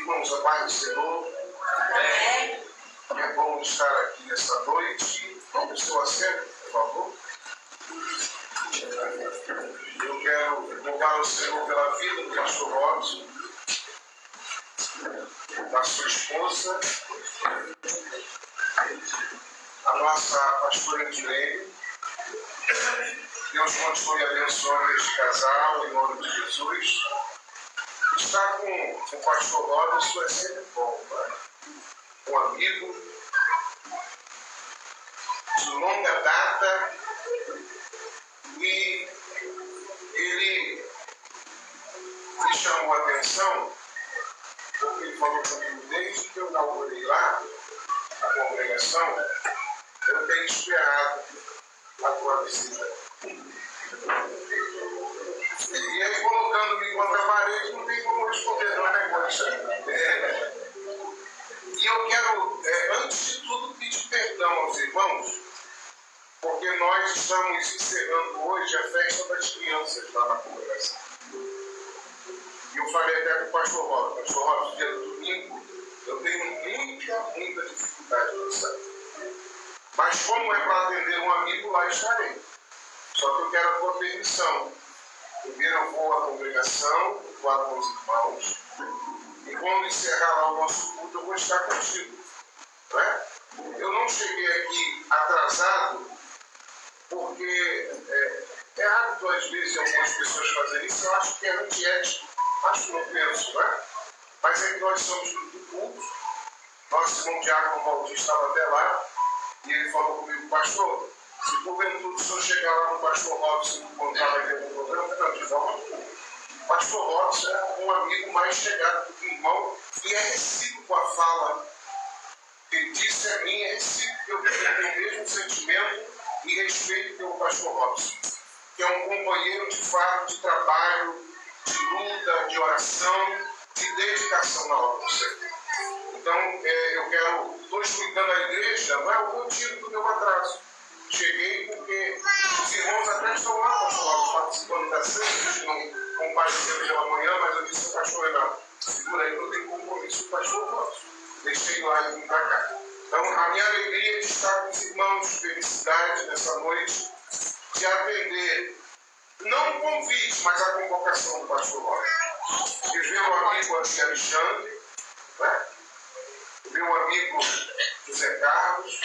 irmãos, a paz do Senhor. É bom estar aqui nessa noite. Tome o seu assento, por favor. Eu quero louvar o Senhor pela vida do pastor Robson, da sua esposa, a nossa pastora Edilene. Deus continue abençoando este casal, em nome de Jesus. Estar com o pastor Robson é sempre bom, né? Um amigo de longa data, e ele me chamou a atenção porque ele falou comigo desde que eu inaugurei lá a congregação, eu tenho esperado a tua visita. E ele colocando-me contra a parede, não tem como responder, não é, moça? E eu quero, antes de tudo, pedir perdão aos irmãos, porque nós estamos encerrando hoje a festa das crianças lá na congregação. E eu falei até com o pastor Robson, dia do domingo, eu tenho muita dificuldade de sair. Mas como é para atender um amigo, lá estarei. Só que eu quero a tua permissão. Primeiro eu vou à congregação, vou lá com os irmãos, e quando encerrar lá o nosso culto, eu vou estar contigo. Não é? Eu não cheguei aqui atrasado, porque é hábito às vezes de algumas pessoas fazerem isso. Eu acho que é antiético, acho que não penso, não é? Mas é que nós somos do culto. Nosso irmão Diácono Valdir estava até lá, e ele falou comigo: pastor, se porventura o senhor chegar lá no pastor Robson e encontrar vai ter algum problema, não, de volta. O pastor Robson é um amigo mais chegado do que o irmão, e é recíproco a fala. Ele disse a mim, é recíproco, eu tenho o mesmo sentimento e respeito pelo pastor Robson, que é um companheiro de fato, de trabalho, de luta, de oração, de dedicação na obra do Senhor. Então, estou explicando à igreja, não é o motivo do meu atraso. Cheguei porque os irmãos até estão lá, pastor Robson, participando da ceia, eles não compareceram pela manhã, mas eu disse ao pastor Renato: segura aí, eu tenho compromisso com o pastor Robson. Deixei lá e vim para cá. Então, a minha alegria é de estar com os irmãos, felicidade nessa noite, de atender, não o convite, mas a convocação do pastor Robson. De ver o amigo Alexandre, né? Meu amigo José Carlos,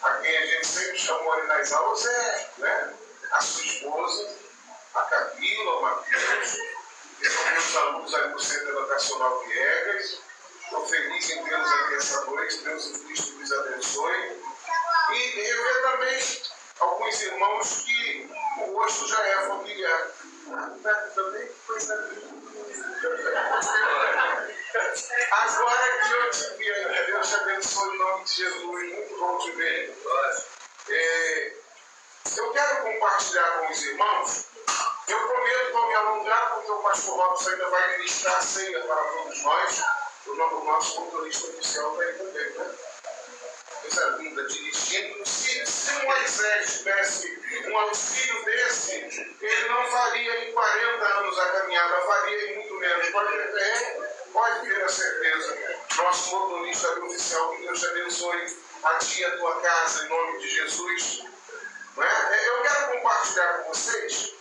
a quem a gente sempre chamou ali nas aulas, né? A sua esposa, a Camila, o Matheus, que são meus alunos ali no Centro Educacional Viegas. Estou feliz em tê-los aqui essa noite, Deus em Cristo nos abençoe. E rever também alguns irmãos que o rosto já é familiar. Também coisa linda. Agora que eu te vi ainda, Deus te abençoe em nome de Jesus, muito bom te ver. Eu quero compartilhar com os irmãos. Eu prometo não me alongar, porque o pastor Robson ainda vai ministrar a ceia para todos nós. O nosso motorista oficial está aí também, né? Coisa linda, dirigindo. Se Moisés tivesse um auxílio desse, ele não faria em 40 anos a caminhada, faria em muito menos. Pode ter a certeza. Nosso motorista oficial, que Deus te abençoe a ti e a tua casa, em nome de Jesus. Não é? Eu quero compartilhar com vocês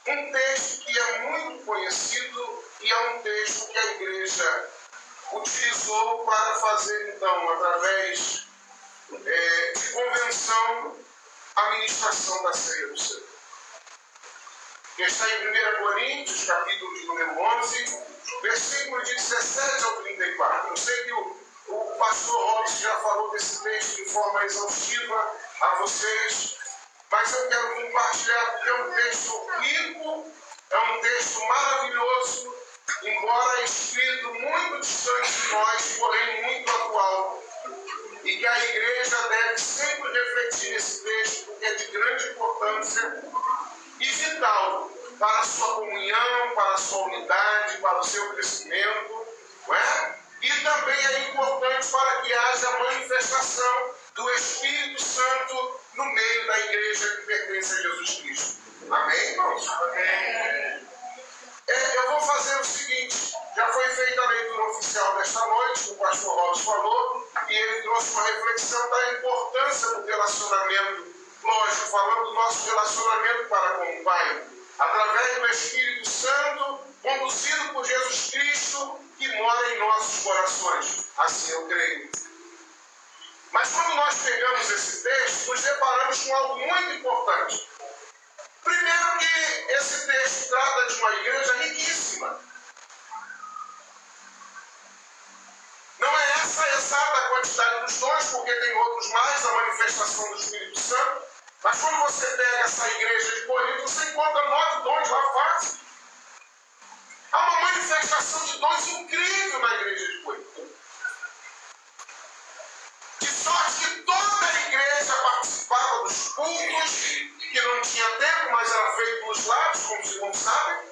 um texto que é muito conhecido e é um texto que a igreja utilizou para fazer, então, através de convenção, a ministração da ceia do Senhor. Que está em 1 Coríntios, capítulo de número 11, versículo de 17 ao 34. Eu sei que o pastor Robson já falou desse texto de forma exaustiva a vocês, mas eu quero compartilhar porque é um texto rico, é um texto maravilhoso, embora escrito muito distante de nós, porém muito atual, e que a igreja deve sempre refletir nesse texto, porque é de grande importância e vital para a sua comunhão, para a sua unidade, para o seu crescimento, não é? E também é importante para que haja manifestação do Espírito Santo no meio da igreja que pertence a Jesus Cristo. Amém, irmãos? Amém. Eu vou fazer o seguinte: já foi feita a leitura oficial nesta noite, o pastor Robson falou, e ele trouxe uma reflexão da importância do relacionamento, lógico, falando do nosso relacionamento para com o Pai, através do Espírito Santo, conduzido por Jesus Cristo, que mora em nossos corações. Assim eu creio. Mas quando nós pegamos esse texto, nos deparamos com algo muito importante. Primeiro que esse texto trata de uma igreja riquíssima. Não é essa a exata quantidade dos dons, porque tem outros mais, a manifestação do Espírito Santo. Mas quando você pega essa igreja de Corinto, você encontra 9 dons lá fácil. Há uma manifestação de dons incrível na igreja de Corinto. De sorte que toda a igreja participava dos cultos, que não tinha tempo, mas era feito nos lares, como os irmãos sabem.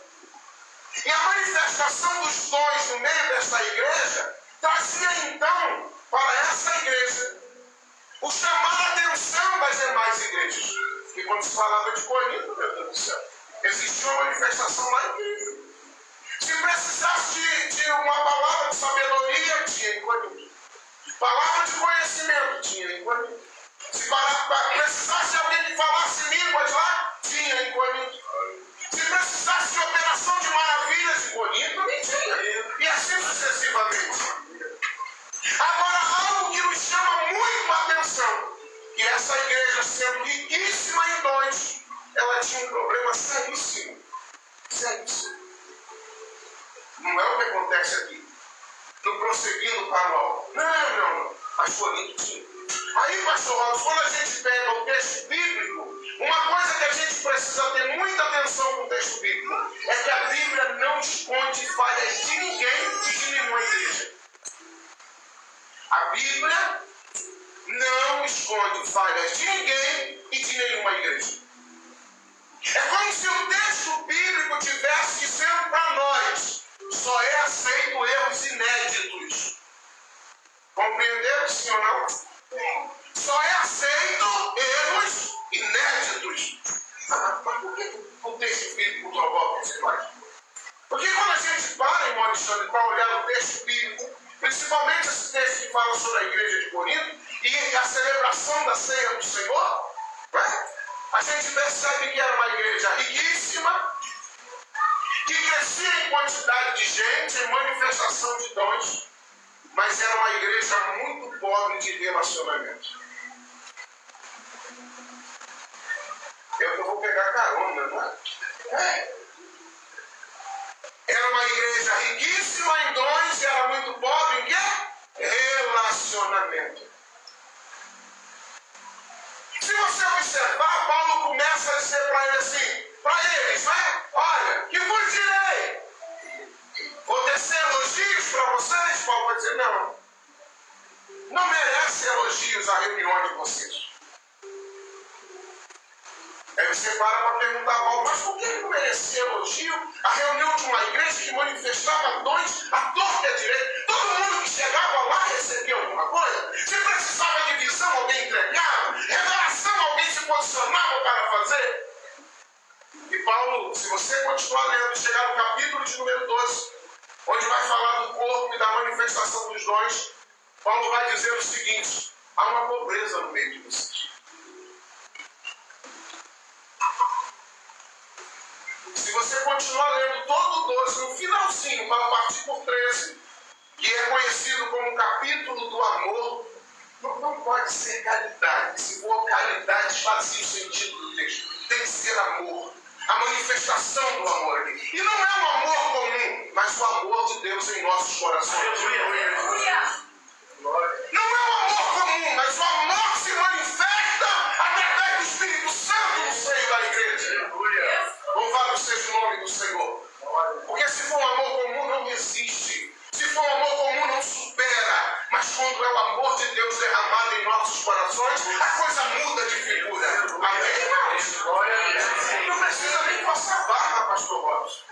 E a manifestação dos dons no meio desta igreja trazia então para essa igreja o chamar a atenção das demais igrejas. E quando se falava de Corinto, meu Deus do céu, existia uma manifestação lá incrível. Se precisasse de uma palavra de sabedoria, tinha em Corinto. Palavra de conhecimento, tinha em Corinto. Se precisasse de alguém que falasse línguas lá, tinha em Corinto. Se precisasse de operação de maravilhas em Corinto, também tinha. E assim sucessivamente. Agora, algo que nos chama muito a atenção, que essa igreja, sendo riquíssima em dons, ela tinha um problema seríssimo. Seríssimo. Não é o que acontece aqui. Estou prosseguindo para o alto. Não. Mas Corinto tinha. Aí, pastor Robson, quando a gente pega o texto bíblico, uma coisa que a gente precisa ter muita atenção com o texto bíblico é que a Bíblia não esconde falhas de ninguém e de nenhuma igreja. A Bíblia não esconde falhas de ninguém e de nenhuma igreja. É como se o texto bíblico tivesse dizendo para nós: só é aceito erros inéditos. Compreenderam, sim ou não? Só é aceito erros inéditos. Mas por que o texto bíblico provoca esse mais? Porque quando a gente para, irmão Alexandre, para olhar o texto bíblico, principalmente esse texto que fala sobre a igreja de Corinto e a celebração da ceia do Senhor, né? A gente percebe que era uma igreja riquíssima, que crescia em quantidade de gente, em manifestação de dons, mas era uma igreja muito pobre de relacionamento. Eu vou pegar carona, né? Era uma igreja riquíssima em dons e era muito pobre em quê? Relacionamento. Se você observar, Paulo começa a dizer para ele assim, para eles, né? Olha, que vos direi? Vou tecer elogios para vocês? Paulo vai dizer, não merece elogios a reunião de vocês. Aí você para perguntar a Paulo, mas por que não merecia elogio a reunião de uma igreja que manifestava dons à torta e à direita? Todo mundo que chegava lá recebia alguma coisa? Se precisava de visão, alguém entregava? Revelação, alguém se posicionava para fazer? E Paulo, se você continuar lendo, chegar no capítulo de número 12, onde vai falar do corpo e da manifestação dos dons, Paulo vai dizer o seguinte: há uma pobreza no meio de vocês. Se você continuar lendo todo o 12, no finalzinho, para partir por 13, que é conhecido como o capítulo do amor, não pode ser caridade. Se for caridade, fazia o sentido do texto. Tem que ser amor. A manifestação do amor aqui. E não é um amor comum, mas o amor de Deus em nossos corações. Não é um amor comum, mas o amor que se manifesta através do Espírito Santo no seio da igreja. Louvado seja o nome do Senhor. Porque se for um amor comum, não resiste. Se for um amor comum, não supera. Mas quando é o amor de Deus derramado em nossos corações, a coisa muda de figura. Amém, irmãos? Não precisa nem passar barra, pastor Robson.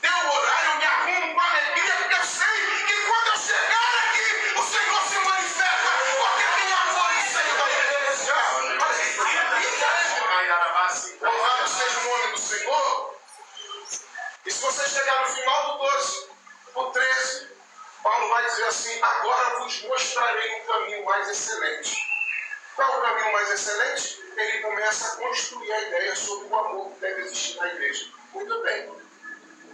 Deu o horário, eu me arrumo com alegria, porque eu sei que quando eu chegar aqui, o Senhor se manifesta. Porque tem amor no seio da igreja. Louvado seja o nome do Senhor. E se você chegar no final do 12, o 13, Paulo vai dizer assim: agora vos mostrarei um caminho mais excelente. Qual é o caminho mais excelente? Ele começa a construir a ideia sobre o amor que deve existir na igreja. Muito bem.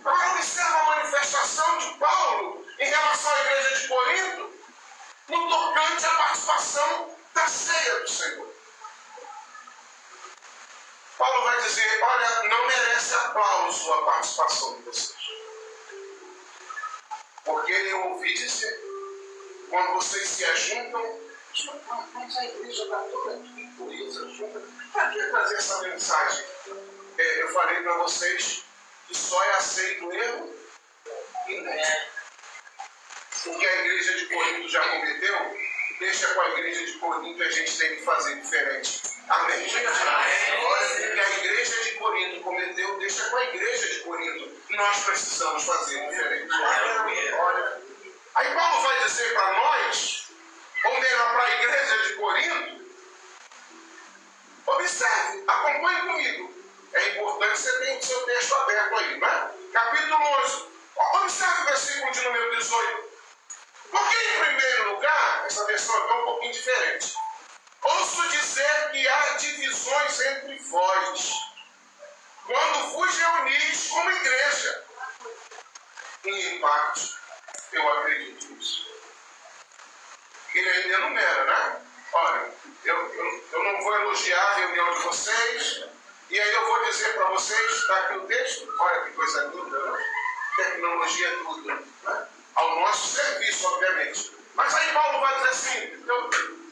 Agora observa a manifestação de Paulo em relação à igreja de Corinto no tocante à participação da ceia do Senhor. Paulo vai dizer: olha, não merece aplauso a participação de vocês. Porque eu ouvi dizer, quando vocês se ajuntam, mas a igreja está toda aqui, coesa, junta. Para que trazer essa mensagem? Eu falei para vocês que só é aceito o erro e não é. O que a igreja de Corinto já cometeu, deixa com a igreja de Corinto, a gente tem que fazer diferente. Amém, gente? Olha, o que a igreja de Corinto cometeu, deixa com a igreja de Corinto. Nós precisamos fazer diferente. Olha. Aí Paulo vai dizer para nós, ou melhor, para a igreja de Corinto, observe, acompanhe comigo. É importante você ter o seu texto aberto aí, né? Capítulo 11. Observe o versículo de número 18. Porque, em primeiro lugar, essa versão é um pouquinho diferente. Ouço dizer que há divisões entre vós, quando vos reunis como igreja. Em parte, eu acredito nisso. Ele ainda enumera, né? Olha, eu não vou elogiar a reunião de vocês, e aí eu vou dizer para vocês, está aqui o texto, olha que coisa linda, né? Tecnologia é tudo, né? Ao nosso serviço, obviamente. Mas aí Paulo vai dizer assim: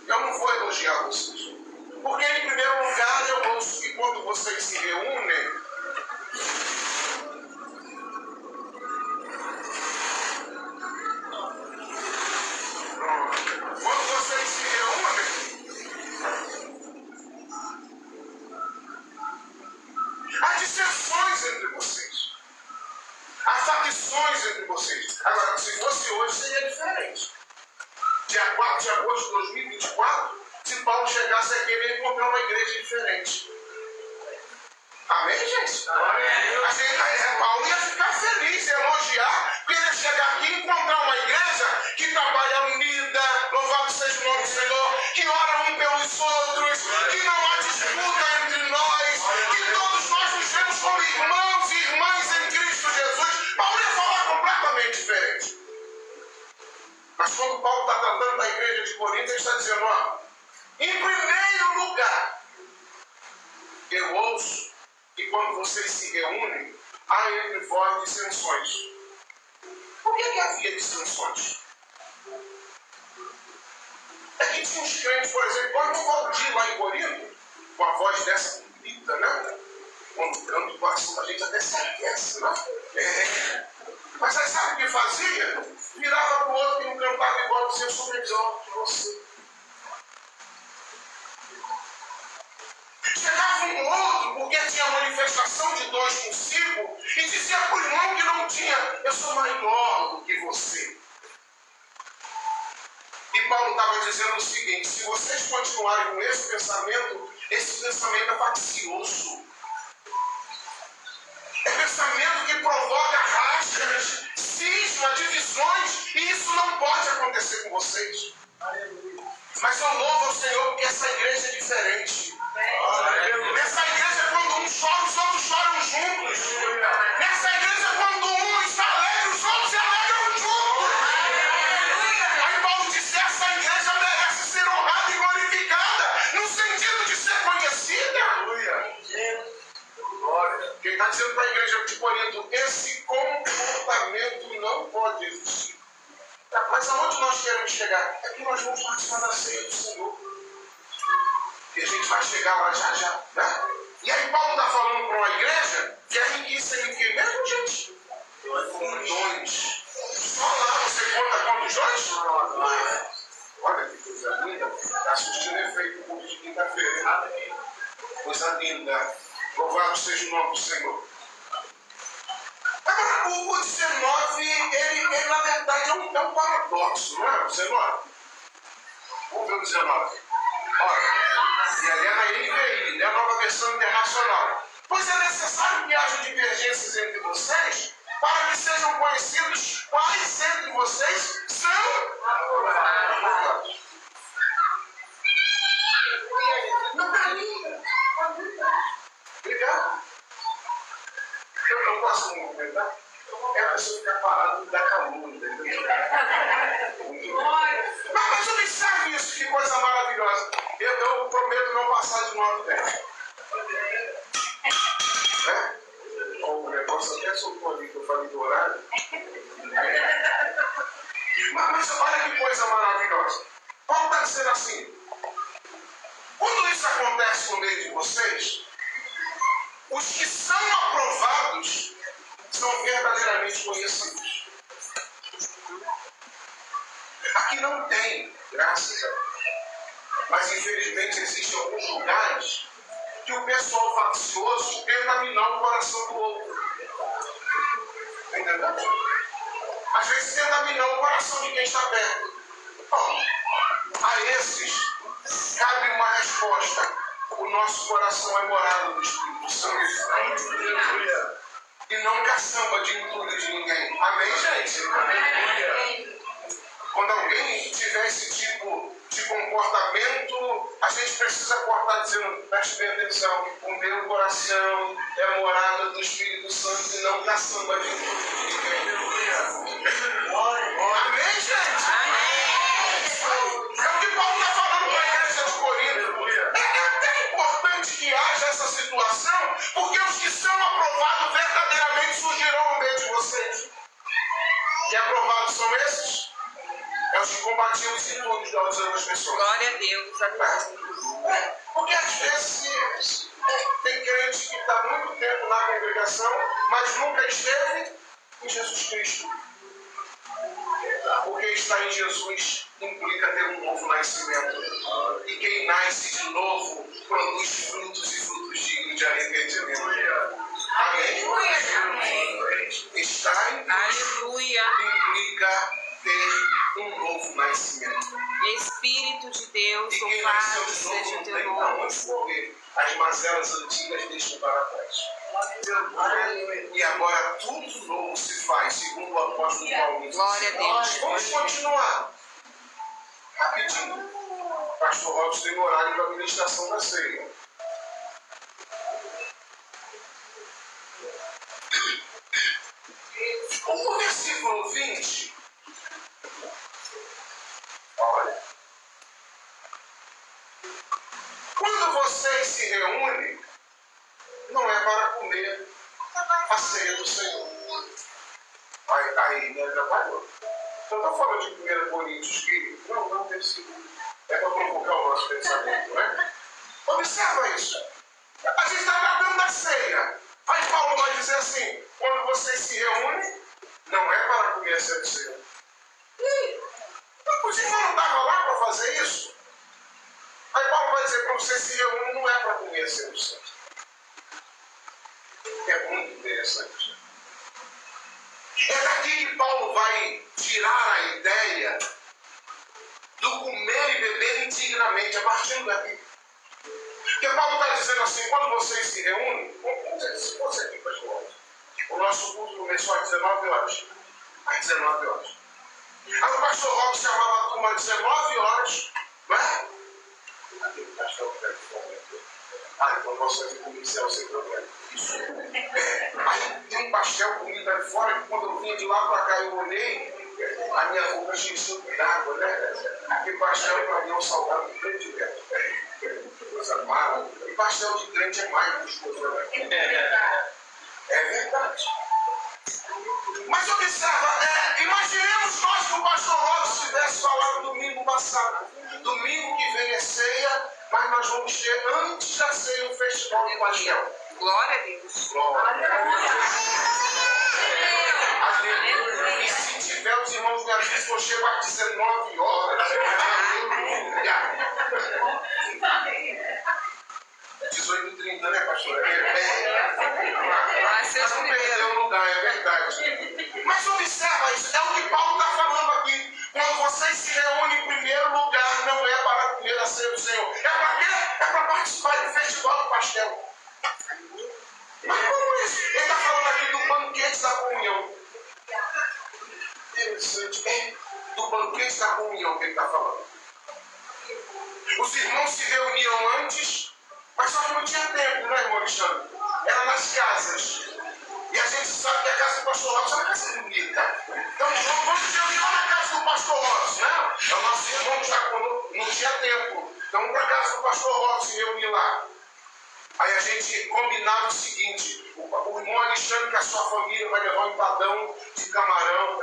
eu não vou elogiar vocês. Porque, em primeiro lugar, eu ouço que quando vocês se reúnem, há dissensões entre vocês. Há facções entre vocês. Agora, se fosse hoje, seria diferente. Dia 4 de agosto de 2024, se Paulo chegasse aqui, ele ia encontrar uma igreja diferente. Amém, gente? Amém. Paulo ia ficar feliz, elogiar, porque ele ia chegar aqui e encontrar uma igreja que trabalha unida, louvado seja o nome do Senhor, que ora um pelos outros, que não há disputa entre nós, que todos nós nos vemos como irmãos e irmãs em Cristo Jesus. Paulo ia falar completamente diferente. Mas quando Paulo está tratando da igreja de Corinto, ele está dizendo: ó, em primeiro lugar, eu ouço que quando vocês se reúnem, há entre vós dissensões. Por que havia dissensões? É que tinha uns crentes, por exemplo, olha o Valdir lá em Corinto, com a voz dessa bonita, né? Quando canta o coração da gente até se aquece, né? Mas aí sabe o que fazia? Virava para o outro que não cantava igual, dizia: eu sou melhor que você. Chegava um outro, porque tinha manifestação de dons consigo, e dizia para o irmão que não tinha: eu sou maior do que você. E Paulo estava dizendo o seguinte: se vocês continuarem com esse pensamento é faccioso. É pensamento que provoca rachas, cismas, divisões, e isso não pode acontecer com vocês. Mas eu louvo ao Senhor porque essa igreja é diferente. Nessa igreja, quando um chora, os outros choram juntos. Nessa igreja, quando um está alegre, os outros se alegram juntos. Aí Paulo disse: essa igreja merece ser honrada e glorificada, no sentido de ser conhecida. Quem está dizendo para a igreja de Corinto: esse comportamento não pode existir. Mas aonde nós queremos chegar? É que nós vamos participar da ceia do Senhor. E a gente vai chegar lá já já, né? E aí Paulo está falando para uma igreja que é riquíssima em que mesmo, gente? Dons. Só lá você conta quantos dons? Olha que coisa linda. Está assistindo efeito o culto de quinta-feira. Coisa linda. Louvado seja o nome do Senhor. Agora, o 19, ele na verdade é um paradoxo, não é? 19. Vamos ver o 19. Olha. E ali é na NVI, né? A nova versão internacional. Pois é necessário que haja divergências entre vocês, para que sejam conhecidos quais entre vocês não posso me movimentar. É a pessoa ficar parada e dar calor, entendeu? Mas observe isso, que coisa maravilhosa. Eu prometo não passar de 9 10. Né? O negócio até soltou ali que eu falei do horário. Mas olha que coisa maravilhosa. Paulo está dizendo assim: quando isso acontece no meio de vocês, os que são aprovados são verdadeiramente conhecidos. Aqui não tem, graças a Deus. Mas infelizmente existem alguns lugares que o pessoal faccioso tenta minar o coração do outro. Entendeu? Às vezes tenta minar o coração de quem está perto. Bom, a esses cabe uma resposta. O nosso coração é morada do Espírito Santo. E não caçamba de entulho de ninguém. Amém, gente? Amém. Quando alguém tiver esse tipo de comportamento, a gente precisa cortar dizendo: preste bem atenção, o meu coração é morada do Espírito Santo e não caçamba de entulho de ninguém. Amém, gente? Amém. É o que Paulo está falando para a igreja de Corinto. É até importante que haja essa situação, porque os que são aprovados verdadeiramente surgirão no meio de vocês. E aprovados são esses? É os que combatiam os intúdios das outras pessoas. Glória a Deus. Porque às vezes tem crente que está muito tempo na congregação, mas nunca esteve em Jesus Cristo. Porque estar em Jesus implica ter um novo nascimento. E quem nasce de novo produz frutos e frutos dignos de arrependimento. Amém? Estar em Cristo implica ter um novo nascimento. Espírito de Deus, E quem nasceu louvado de novo seja não o teu tem nome. para onde correr. As mazelas antigas deixam para trás. E agora tudo novo se faz, segundo o apóstolo Paulo. Glória a Deus. Vamos continuar. Rapidinho. O pastor Robson tem horário para a administração da ceia. O versículo 20. Olha. Quando vocês se reúnem, não é para comer a ceia do Senhor. Aí me atrapalhou. Eu estou falando de 1 Coríntios, que não versículo. É para provocar o nosso pensamento, né? Observa isso. A gente está tratando da ceia. Aí Paulo vai dizer assim: quando vocês se reúnem, não é para comer a ceia do Senhor. Os irmãos não estavam lá para fazer isso? Aí Paulo vai dizer: quando vocês se reúnem, não é para comer a ceia do Senhor. É muito interessante. É daqui que Paulo vai tirar a ideia do comer e beber indignamente, a partir daqui. Porque Paulo está dizendo assim: quando vocês se reúnem, vamos dizer, se fosse aqui, pastor, o nosso culto começou às 19 horas. Às 19 horas. Aí o pastor Robson chamava a turma às 19 horas, não é? Aquele pastor que deve comer. Então nós vamos comer o céu sem problema. Isso. Aí tem um pastel comido ali fora, que quando eu vinha de lá para cá eu olhei, a minha boca encheu d'água, né? Aquele pastel para mim é um salgado de crente direto. Coisa maravilhosa. E pastel de crente é mais gostoso, né? É verdade. Mas observa, imaginemos nós que o pastor Robson tivesse falado domingo passado. Domingo que vem é ceia, mas nós vamos ter antes da ceia um festival de pastel. Glória a Deus. Glória a Deus. Aleluia. E se tiver os irmãos me avisam, eu chego às 19 horas. Aleluia. 18h30, né, pastor? Vai ser Mas não perdeu o lugar, é verdade. Mas observa isso, é o que Paulo está falando aqui. Quando vocês se reúnem em primeiro lugar, não é para comer a ceia do Senhor. É para quê? É para participar do festival do pastel. Mas como isso? Ele está falando aqui do banquete da comunhão. Interessante. É do banquete da comunhão que ele está falando. Os irmãos se reuniam antes, mas só que não tinha tempo, né, irmão Alexandre? Era nas casas. E a gente sabe que a casa do pastor Robson é uma casa bonita. Então vamos se reunir lá na casa do pastor Robson, né? É o nosso irmão que está conosco, não tinha tempo. Então vamos para a casa do pastor Robson se reunir lá. Aí a gente combinava o seguinte: o irmão Alexandre com a sua família vai levar um empadão de camarão.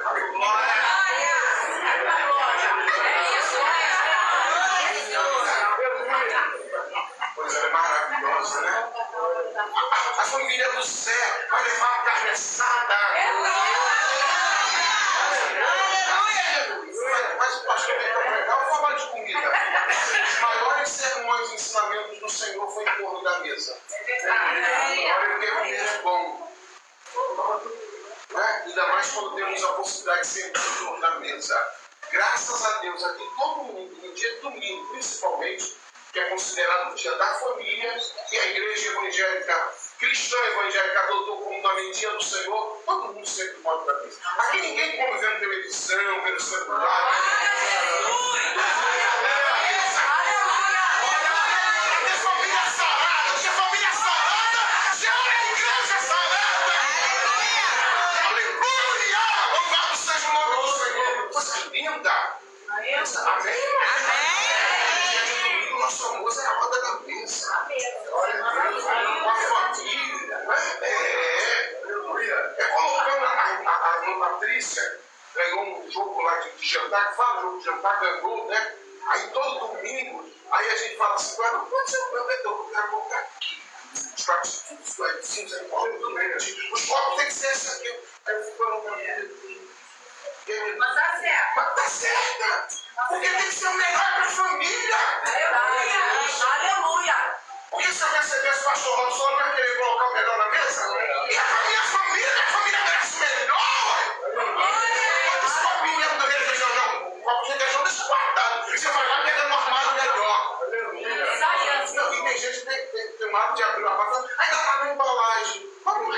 Coisa maravilhosa, né? A família do Zé vai levar uma carne assada. Mas o pastor vem para pregar, vou falar de comida. Os maiores sermões e ensinamentos do Senhor foi em torno da mesa. Olha, porque comer é bom. Ainda mais quando temos a possibilidade de sentar em torno da mesa. Graças a Deus, aqui todo mundo, no dia de domingo, principalmente, que é considerado o dia da família, que a igreja evangélica, cristã evangélica, adotou como nome dia do Senhor, todo mundo sempre pode dar isso. Aqui ninguém come vendo televisão, vendo celular. Tem família sarada, tem família sarada, chama a igreja sarada. Aleluia! Louvado seja o nome do Senhor. Coisa linda. Amém? Nosso almoço é a roda da mesa. Olha Deus, com a família. Colocando a Patrícia, ganhou um jogo lá de jantar, que fala jogo de jantar, ganhou, né? Aí todo domingo, aí a gente fala assim, não pode ser o meu dedão, eu quero colocar aqui. Os pratos tudo suavezinhos, aí tudo bem, os copos tem que ser esse aqui. Aí eu fico falando pra mim. Mas tá certo. Mas tá certa! Porque tem que ser o melhor para a família! Aleluia! Porque se eu recebesse o pastor Robson, eu não ia querer colocar o melhor na mesa? E a família merece o melhor! Não esse copinho mesmo do requeijão, não. O copo de requeijão deixa guardado. E você vai lá pegando no armário melhor. Não, e tem gente que tem um hábito de abrir o armário, ainda tá na embalagem. Vamos lá.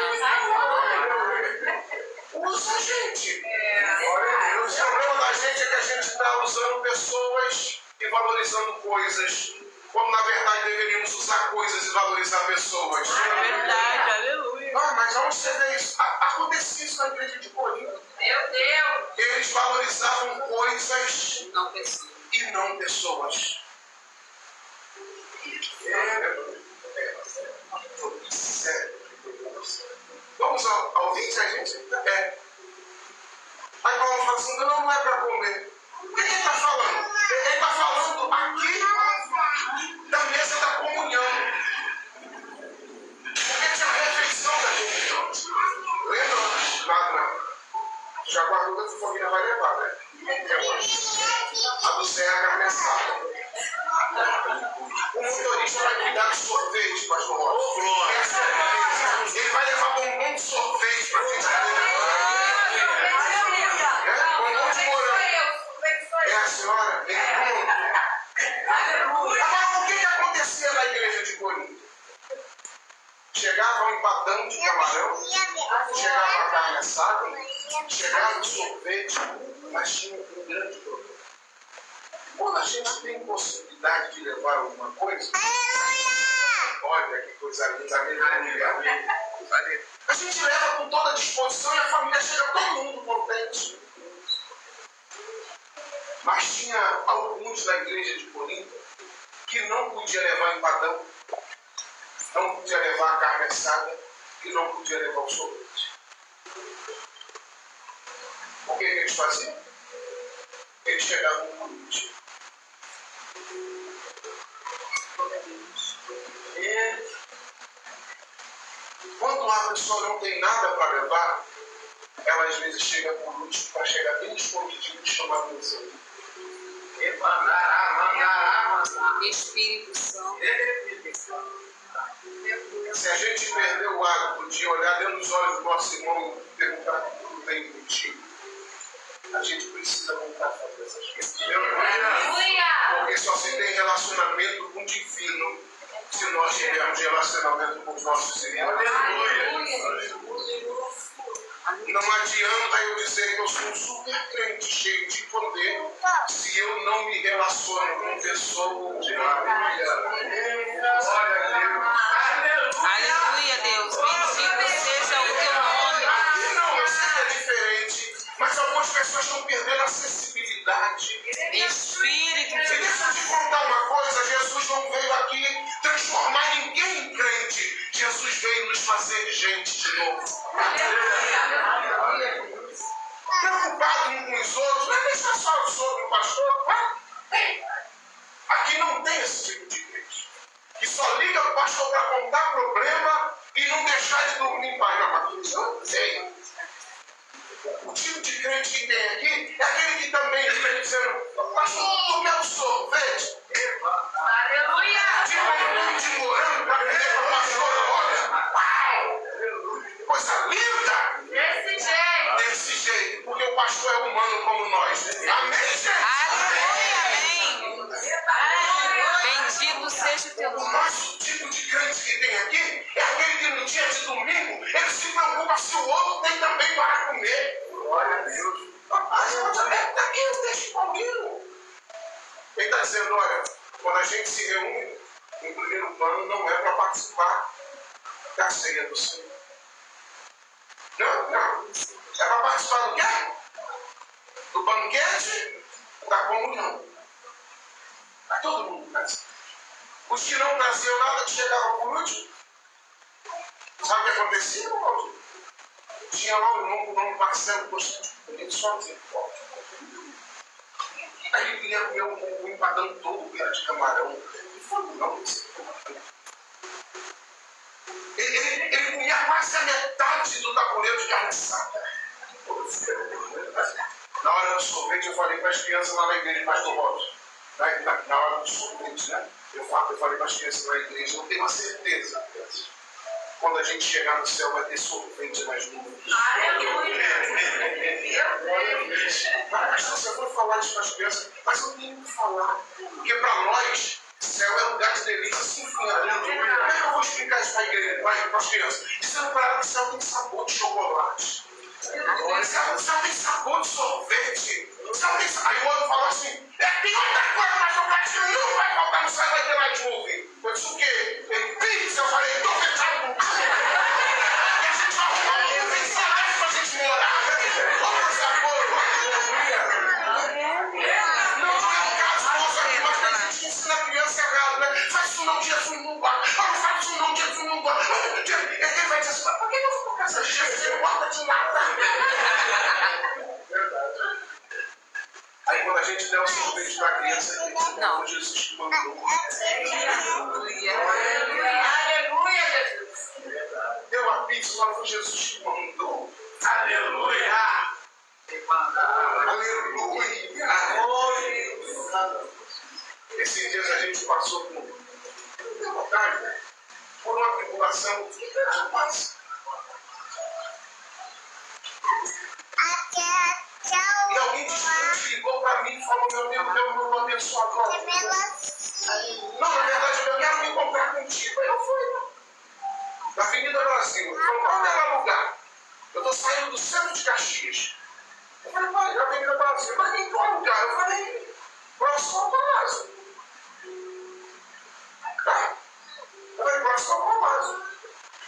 Usa, gente. O problema da gente é que a gente está usando pessoas e valorizando coisas, quando na verdade deveríamos usar coisas e valorizar pessoas. É verdade, aleluia. Mas onde você vê isso? Acontecia isso na igreja de Corinto. Meu Deus. Eles valorizavam coisas E não pessoas. Sério. Vamos ao 20, a gente? Aí Paulo fala assim, não é para comer. O que ele está falando? Ele está falando aqui da mesa da comunhão. Porque tinha a refeição da comunhão. Lembra? Nada. Já guardou que a família vai levar, né? A do Zé é a carne assada. O motorista vai cuidar do sorvete, pastor Robson. Ele vai levar bombom de sorvete para a gente comer. É a senhora? Agora, o que acontecia na igreja de Corinto? Chegava um empadão de camarão, chegava a carne assada, chegava o sorvete, mas tinha um grande problema. Quando a gente tem possibilidade de levar alguma coisa, olha que coisa linda, a gente leva com toda a disposição e a família chega todo mundo contente. Mas tinha alguns da igreja de Corinto que não podia levar empadão, não podia levar a carne assada e não podia levar o sorvete. O que eles faziam? Eles chegavam por último. Quando a pessoa não tem nada para levar, ela às vezes chega por último para chegar bem escondidinho e chamar a atenção. Espírito Santo. Se a gente perder o hábito de olhar dentro dos olhos do nosso irmão e perguntar o que tudo tem contigo, a gente precisa voltar a fazer essas coisas. Porque só se tem relacionamento com o divino se nós tivermos relacionamento com os nossos irmãos. Não adianta eu dizer que eu sou um super crente cheio de poder se eu não me relaciono com pessoas. Aleluia, Deus. Bendito seja o teu nome. tem esse tipo de crente. Que só liga para o pastor para contar problema e não deixar de dormir em paz. Não, mas sei. O tipo de crente que tem aqui é aquele que também está dizendo, pastor, tu me absorvete. Aleluia! Tipo de morango para vender para a pastora, olha. Uau! Coisa linda! Desse jeito! Desse jeito, porque o pastor é humano como nós. Amém, gente? Aleluia, amém. Bendito seja o teu O nome. nosso tipo de crente que tem aqui é aquele que no dia de domingo ele se preocupa se o outro tem também para comer. Glória a Deus. Mas está aqui o texto paulino. Ele está dizendo, olha, quando a gente se reúne, o primeiro plano não é para participar da ceia do Senhor. Não. É para participar do quê? Do banquete da comunhão. Está todo mundo participando. Os que não traziam nada, que chegavam por último. Sabe o que acontecia, Paulo? Tinha lá um irmão com o nome Marcelo Constantino, ele sozinho. Aí ele queria comer um empadão todo, que era de camarão. Ele falou, não, ele comia quase a metade do tabuleiro de carne assada. Na hora do sorvete, eu falei para as crianças lá na igreja, pastor Rosa. Na hora do sorvete, né? Eu falei para as crianças na igreja, eu tenho uma certeza, quando a gente chegar no céu, vai ter sorvete nas nuvens. Aleluia! Mas você foi falar isso para as crianças, mas eu tenho que falar. Porque para nós, céu é um lugar de delícia sem fim. Como é que eu vou explicar isso para a igreja, para as crianças? Dizendo para elas que o céu tem sabor de chocolate. O céu tem sabor de sorvete. Aí o outro falou assim, tem outra coisa, mas chocolate não vai faltar no céu, vai ter mais nuvem. Eu disse o quê? Ele pizza, eu falei, estou fechado com tudo. E a gente vai arrumar um nuvem celeste para a gente morar. Olha essa porra. Não é um caso nosso aqui, mas a gente ensina a criança errado, né? Faz isso não, Jesus não gosta. Não faz isso não, Jesus não gosta. Ele vai dizer assim, por que eu vou colocar essa Jesus não gosta de nada? Verdade. Aí quando a gente der o sorvete para a criança, a gente não, Jesus te mandou. Aleluia, Jesus! Deu uma pizza, mas foi Jesus te mandou. Aleluia! Aleluia! Esses dias a gente passou por vontade, né? Por uma tribulação que passa. E alguém ligou para mim e falou, meu Deus, Deus mandou abençoar agora. Não, na verdade, eu quero me encontrar contigo. Aí eu fui. Na Avenida Brasil. Eu falei, qual era o lugar? Eu estou saindo do centro de Caxias. Eu falei, pai, na Avenida Brasil. Mas em qual lugar? Eu falei, próximo ao Palácio. Eu falei, próximo ao Palácio.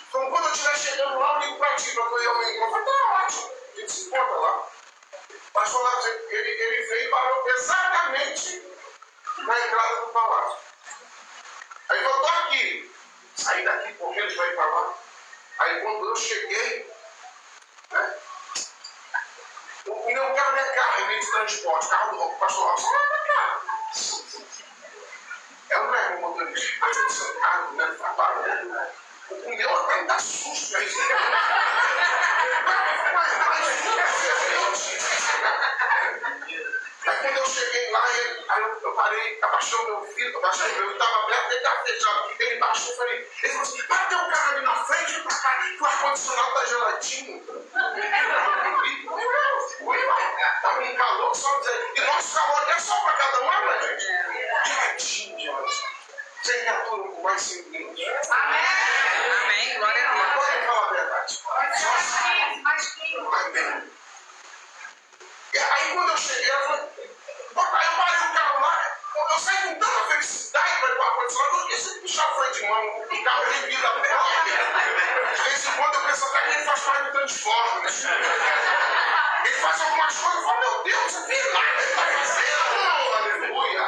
Então, quando eu estiver chegando lá, eu ligo para ti, para tu ir ao meu encontro. Eu falei, tá ótimo. A gente se encontra lá. Mas ele veio e parou exatamente na entrada do palácio. Aí eu estou aqui. Saí daqui correndo e vai para lá. Aí quando eu cheguei, né? O meu carro não é carro, é meio de transporte. Carro do pastor Robson não é carro. É um carro motorista. Mas o seu carro, né? Trabalhando. O meu até me dá susto. Aí quando eu cheguei lá, aí eu parei, abaixou meu vidro, estava aberto, ele estava fechado. Ele baixou e falei, ele falou assim, vai ter um carro ali na frente, pra cá, que o ar-condicionado está geladinho. Tá com calor, só dizer, e nosso calor aqui é só para cada um, né, gente? Geladinho, gente. Vocês me aturam com mais 5 minutos. Amém! Amém, glória a Deus. Pode falar a verdade. Amém. E aí quando eu cheguei, eu falei, eu parei o carro lá, eu saí com tanta felicidade para ir para a condicionada, porque esse bicho foi de mão, o carro de vida própria. De vez em quando eu penso até que ele faz parte do Transformers. Ele faz algumas coisas, eu falo, meu Deus, você tem lá, ele está fazendo, aleluia.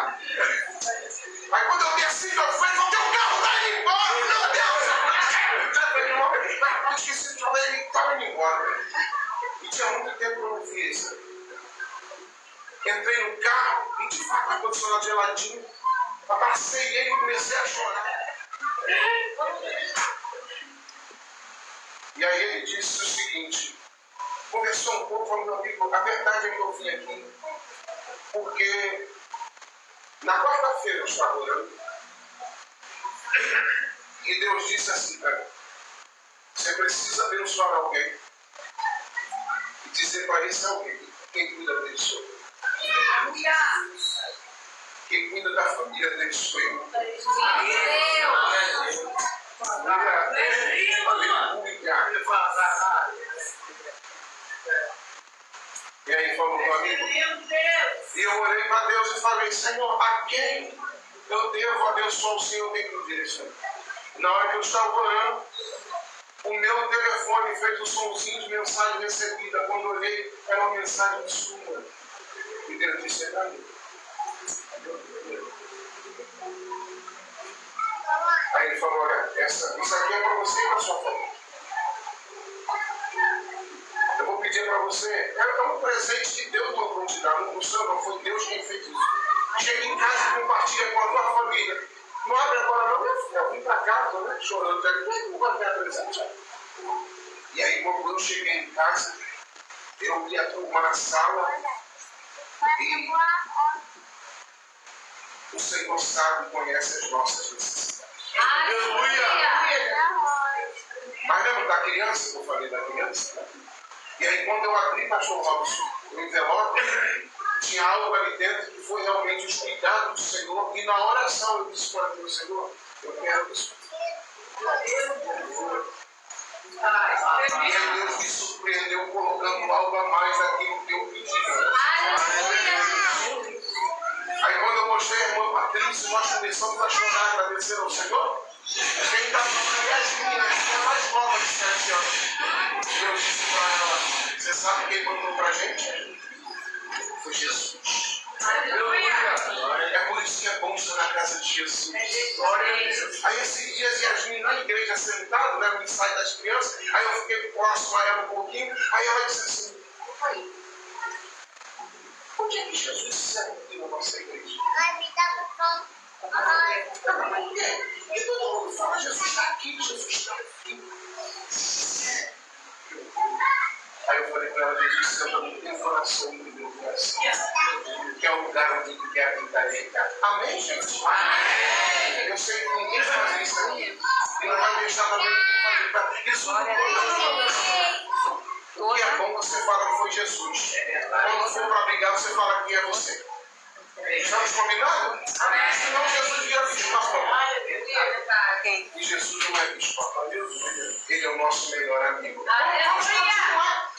Aí quando eu desci, eu falei, o teu carro está indo embora, meu Deus. Eu esqueci de falar, ele estava indo embora. E tinha muito tempo que eu não vi isso. Entrei no carro e de fato o ar-condicionado geladinho. Abracei ele e comecei a chorar. E aí ele disse o seguinte, conversou um pouco, falou, meu amigo, a verdade é que eu vim aqui porque na quarta-feira eu estava orando e Deus disse assim, cara, você precisa abençoar alguém e dizer para esse alguém quem cuida dele sou eu. Quem cuida da família dele sou eu. E aí falou meu amigo, e eu orei para Deus e falei, Senhor, a quem eu devo abençoar o Senhor tem que me direcionar? Na hora que eu estava orando, o meu telefone fez o somzinho de mensagem recebida. Quando eu olhei, era uma mensagem de sua. E Deus disse, é para mim. Aí ele falou, olha, isso aqui é para você e para sua família. Eu vou pedir para você, é um presente que Deus não te dar, não foi Deus quem fez isso. Chega em casa e compartilha com a tua família. Não abre agora não, meu filho, eu vim para casa, né, chorando, não vai me dar presente. E aí quando eu cheguei em casa, eu vi a turma na sala e o Senhor sabe e conhece as nossas necessidades. Aleluia! Mas lembra da criança que eu falei da criança? E aí quando eu abri, pastor Robson, o envelope, tinha algo ali dentro que foi realmente os cuidados do Senhor. E na oração eu disse para o Senhor, eu quero isso. E aí Deus me surpreendeu colocando algo a mais naquilo que eu pedi. Aí quando eu mostrei a irmã Patrícia, nós começamos a chorar, agradecer ao Senhor. Quem está falando é as meninas, que é mais nova de 7 anos. Deus disse para ela, você sabe quem mandou para a gente? Foi Jesus. É por isso que é bom estar na casa de Jesus. Aí esses dias Yasmin na igreja sentada, né, no ensaio das crianças, aí eu fiquei próximo a ela um pouquinho, aí ela disse assim, pai, onde é que Jesus serve na nossa igreja? Por quê? E todo mundo fala, Jesus está aqui, Jesus está aqui. Aí eu falei para ela, Jesus, senta no teu coração, no meu coração. Que é o lugar onde tu quer habitar e ficar. Amém, gente? Amém. Eu sei que ninguém faz isso aí. E não vai deixar também ninguém fazer. Isso o que é bom, você fala que foi Jesus. Quando for para brigar, você fala que é você. Estamos combinados? Senão Jesus vira bicho-papão. E Jesus não é bicho-papão. Ele é o nosso melhor amigo. Vamos continuar.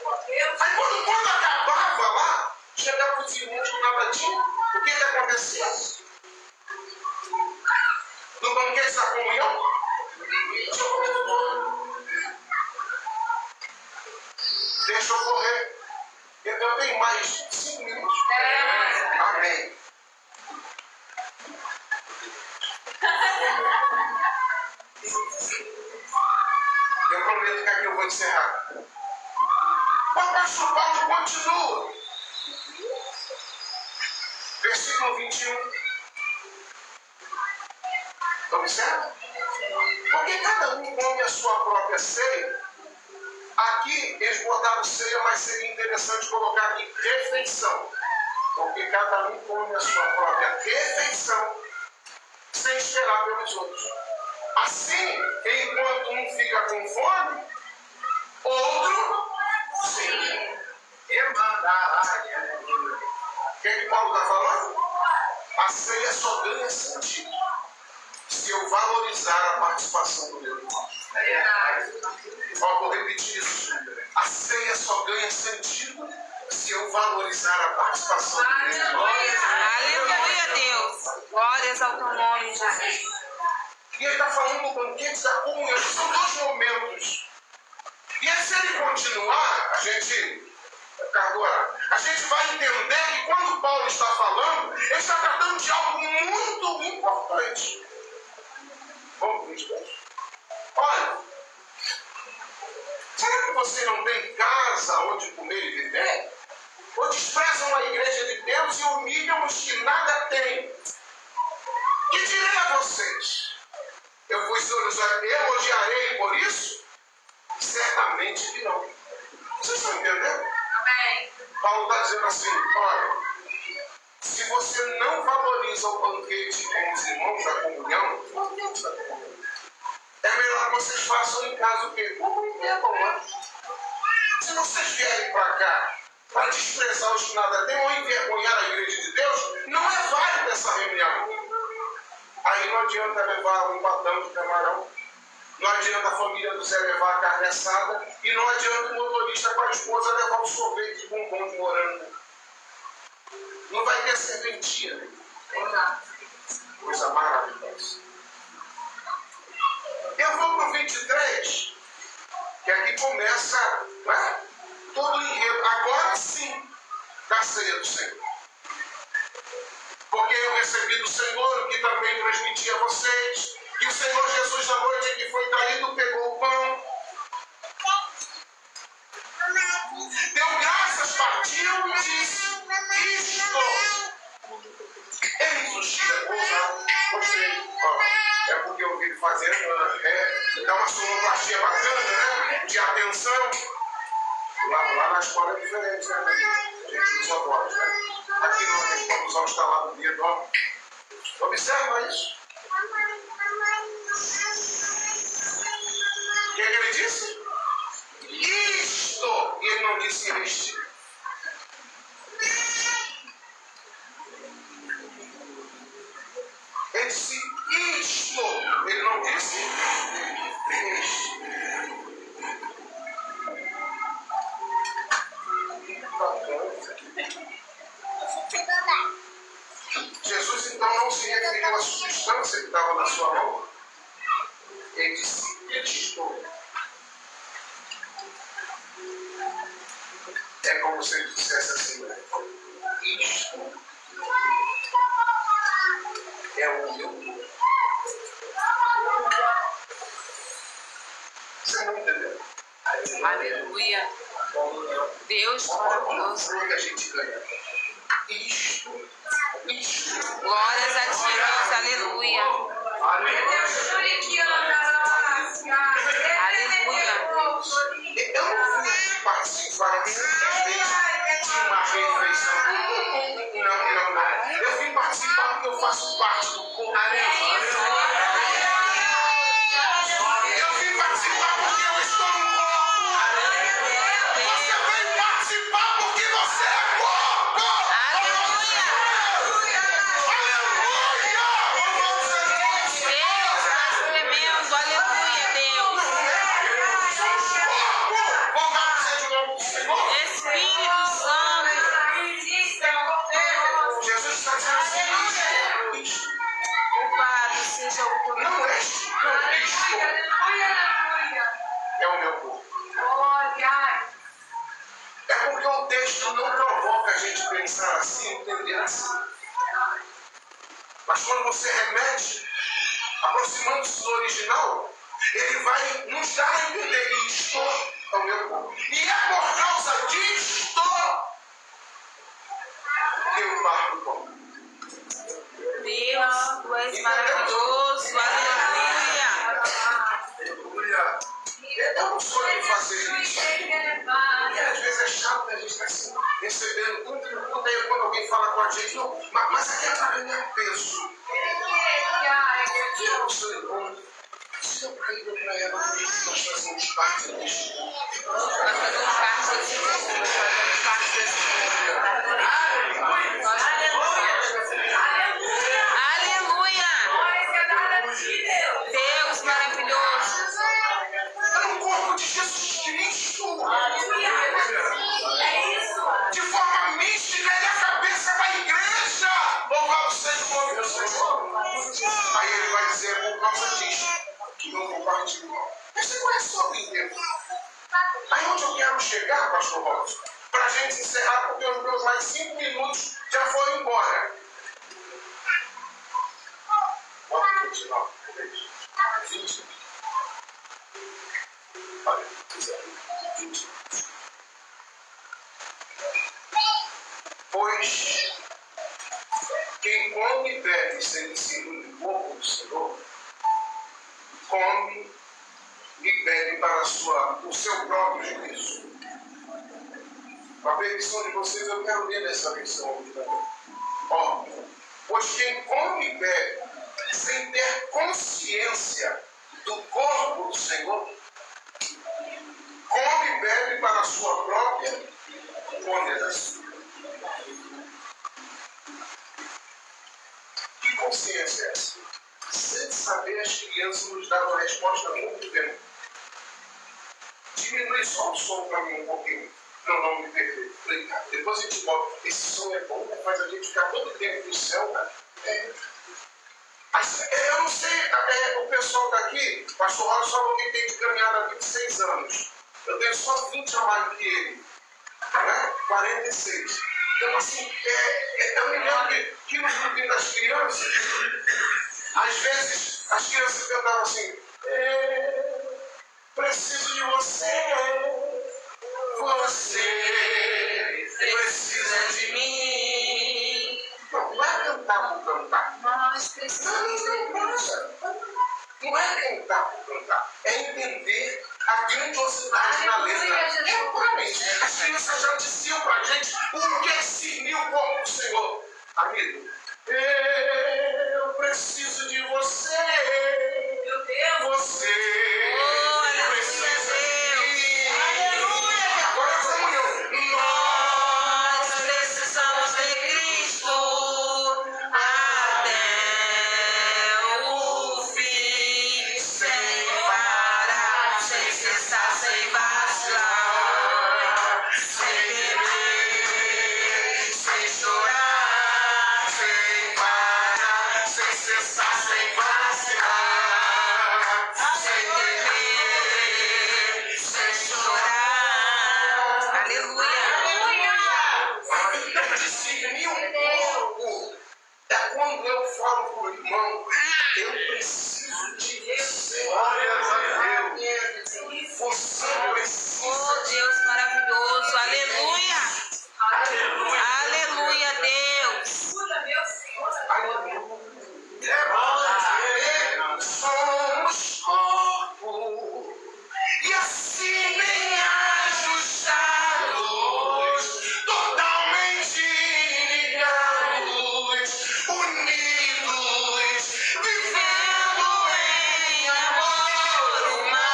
Aí quando acabava lá, chegava os irmãos com nabadinho, o que acontecia? No banquete da comunhão, deixa eu correr. Eu tenho mais 5 minutos. Amém. Eu prometo que aqui eu vou encerrar. O apóstolo Paulo continua. Versículo 21. Observa? Porque cada um come a sua própria ceia. Aqui eles botaram ceia, mas seria interessante colocar aqui refeição. Porque cada um come a sua própria refeição sem esperar pelos outros. Assim, enquanto um fica com fome, outro sim. O que Paulo está falando? A ceia só ganha sentido se eu valorizar a participação do meu irmão. Vou repetir isso. A ceia só ganha sentido se eu valorizar a participação do meu irmão. Aleluia, Deus. Glórias ao teu nome, Jesus. E ele está falando do banquete da comunhão. São 2 momentos. E aí, se ele continuar, a gente vai entender que quando Paulo está falando, ele está tratando de algo muito importante. Vamos, olha, será que você não tem casa onde comer e beber? ou desprezam a igreja de Deus e humilham os que nada têm. Que direi a vocês? Eu vos elogiarei por isso? Certamente que não. Vocês estão entendendo? Amém. Paulo está dizendo assim, olha, se você não valoriza o banquete com os irmãos da comunhão, não tem da comunhão. É melhor que vocês façam em casa o quê? Como entendam lá. Se vocês vierem para cá para desprezar os que nada têm ou envergonhar a igreja de Deus, não é válido essa reunião. Aí não adianta levar um patão de camarão, não adianta a família do Zé levar a carne assada e não adianta o motorista com a esposa levar um sorvete de bombom de morango. Não vai ter serventia. Coisa maravilhosa. Eu vou para o 23, que aqui começa, né, todo o enredo. Agora sim, da ceia do Senhor. Porque eu recebi do Senhor o que também transmiti a vocês, que o Senhor Jesus, na noite em que foi traído, pegou o pão, deu graças, partiu e disse: isto, eis o chegou. É porque eu vi ele fazendo, dá uma sonoplastia bacana, né? De atenção. Lá na escola é diferente, né? A gente usa a voz, né? Aqui não, a gente pode usar o estalado do dedo, ó. Observa isso. O que ele disse? Isto! E ele não disse este. Ele disse isto. Ele não disse este. Jesus então não se referiu à substância que estava na sua mão. Ele disse isto. É como se ele dissesse assim, né? Isto é o meu corpo. Você não entendeu? Aleluia. Deus maravilhoso. Que a gente ganha. Isto. Glórias a ti, Deus. Aleluia. Aleluia. Eu não fui participar simplesmente de uma refeição. Não. Eu vim participar porque eu faço parte do corpo. Eu vim participar porque eu estou no corpo. Você vem participar porque você é corpo. Aleluia. Deus faz tremendo. Aleluia, Deus. Espírito Santo. Jesus está dizendo isso. Louvado seja o teu nome. Não é isto. É o meu corpo. É porque o texto não provoca a gente pensar assim, entender assim. Mas quando você remete, aproximando-se do original, ele vai nos dar a entender isto é o meu corpo. E é por causa disto que eu parto o pão. Deus, tu és maravilhoso. Aleluia. Aleluia. Eu não sou de fazer isso. E às vezes é chato, né? A gente está assim, recebendo tudo, aí quando alguém fala com a gente, não, mas aqui é para ganhar peso. Eu não sou bom. Se eu cair para ela, nós fazemos parte disso. Nós fazemos parte desse mundo. Nós fazemos parte desse mundo. Aleluia. Deus maravilhoso. É o corpo de Jesus Cristo. De forma mística, ele é a cabeça da igreja. Louvado seja o nome do Senhor. Aí ele vai dizer, por causa disso, que não compartilhou. Você conhece sobre o inteiro. Aí onde eu quero chegar, pastor Robson, para a gente encerrar, porque os meus mais 5 minutos já foram embora. Bota 29, 20. Olha, 20. Pois quem come e bebe sem discípulo do corpo do Senhor, come e bebe para o seu próprio juízo. A permissão de vocês, eu quero ler nessa versão aqui também. Ó, pois quem come e bebe sem ter consciência do corpo do Senhor, come e bebe para a sua própria condenação. Que consciência é essa? Sem saber, as crianças nos davam a resposta há muito tempo. Diminui só o som para mim um pouquinho, para eu não me perder. Falei, cara, depois a gente volta. Esse som é bom, né? Faz a gente ficar todo tempo no céu, cara. Eu não sei, o pessoal daqui, o pastor Rosa falou que tem de caminhar há 26 anos. Eu tenho só 20 a mais que ele, né? 46. Então, assim, eu me lembro que no grupinho das crianças, às vezes as crianças cantavam assim: preciso de você, você precisa de mim. Não é cantar por cantar. Nós precisamos Não é cantar por cantar. É entender a grandiosidade da letra. As crianças já diziam pra gente o que é discernir o corpo do Senhor. Amigo, eu preciso de você. Meu Deus. Você precisa de mim. Aleluia. Agora é comunhão. Nós precisamos de Cristo até o fim, sem parar, sem cessar, sem vacilar, sem temer, sem chorar, Sem parar, sem cessar, sem vacilar, sem temer, sem chorar. Aleluia. discernir um corpo é quando eu falo para o irmão: eu preciso de você. Glória a Deus. Você precisa Oh, Deus maravilhoso. Aleluia. Aleluia, Deus. Ajuda, meu Senhor. Somos corpo e assim bem ajustados, totalmente ligados, unidos, vivendo em amor, uma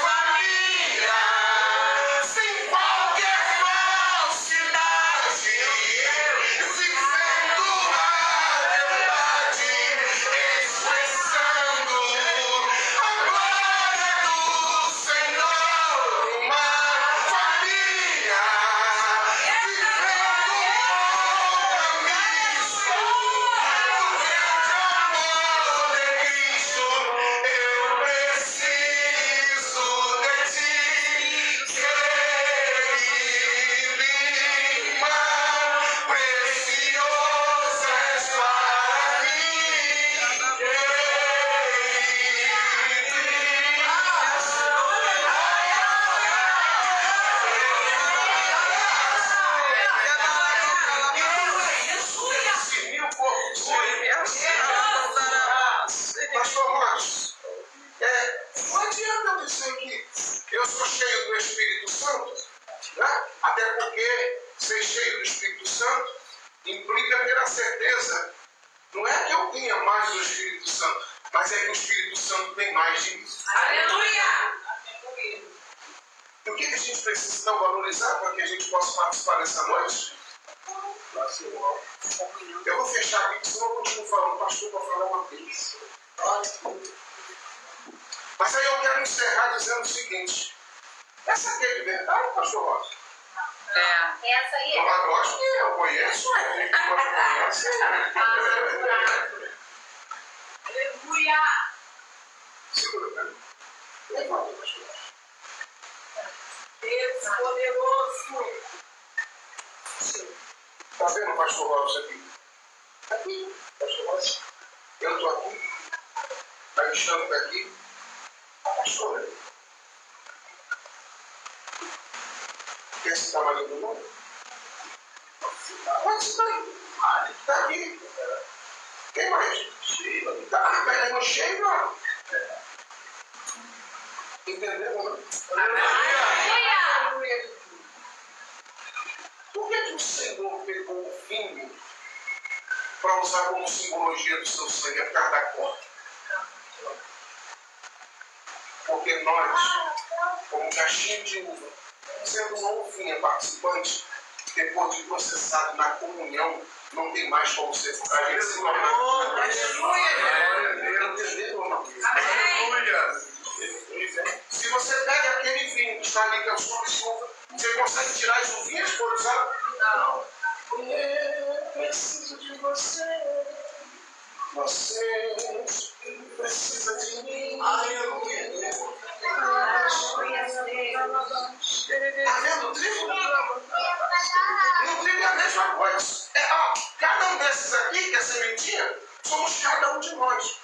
família, sem qualquer falsidade, vivendo a verdade, expressando a glória do Senhor, uma família, vivendo o compromisso do grande amor de Cristo. Eu preciso de ti, querida, preciosa és para Pastor Márcio, não adianta eu dizer que eu sou cheio do Espírito Santo, né? Até porque ser cheio do Espírito Santo implica ter a certeza, não é que eu tenha mais do Espírito Santo, mas é que o Espírito Santo tem mais de mim. Aleluia. E o que a gente precisa então valorizar para que a gente possa participar dessa noite? Eu vou fechar aqui, senão eu continuo falando, pastor, para falar uma vez. Mas aí eu quero encerrar dizendo o seguinte: essa aqui é de verdade, pastor Rosa? É. Essa aí Eu acho que eu conheço, a gente conhece. Aleluia. Segura, né? Levanta, pastor. Deus poderoso. Está vendo, pastor Rosa, aqui? Aqui, pastor Rosa. Eu estou aqui. A Alexandre está aqui. A pastora. Quer citar mais algum nome? Onde está aí? Está aqui. Quem mais? Está a irmã Sheila. Entendeu? Por que o Senhor pegou o vinho para usar como simbologia do seu sangue? É por causa da conta. Porque nós, como caixinha de uva, sendo uma uvinha participante, depois de processado na comunhão, não tem mais como ser a gente se tornar. Entendeu, irmão? Se você pega aquele vinho que está ali, que é o suco de uva, você consegue tirar as uvinhas por usar? Não. Eu preciso de você. Você precisa de mim. Aleluia. Está vendo o trigo? No trigo é a mesma coisa. Cada um desses aqui, que é sementinha, somos cada um de nós.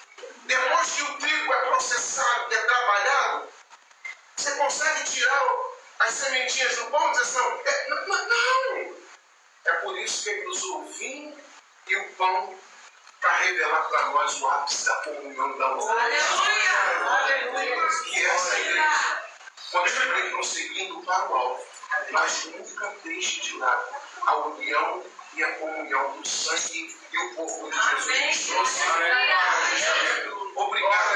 Depois que o trigo é processado, é trabalhado, você consegue tirar as sementinhas do pão e dizer assim, não. É por isso que ele usou o vinho e o pão para revelar para nós o ápice da comunhão da luz. Aleluia! Que essa igreja continue prosseguindo para o alto, mas nunca deixe de lado a união e a comunhão do sangue e o corpo de Jesus. Obrigado.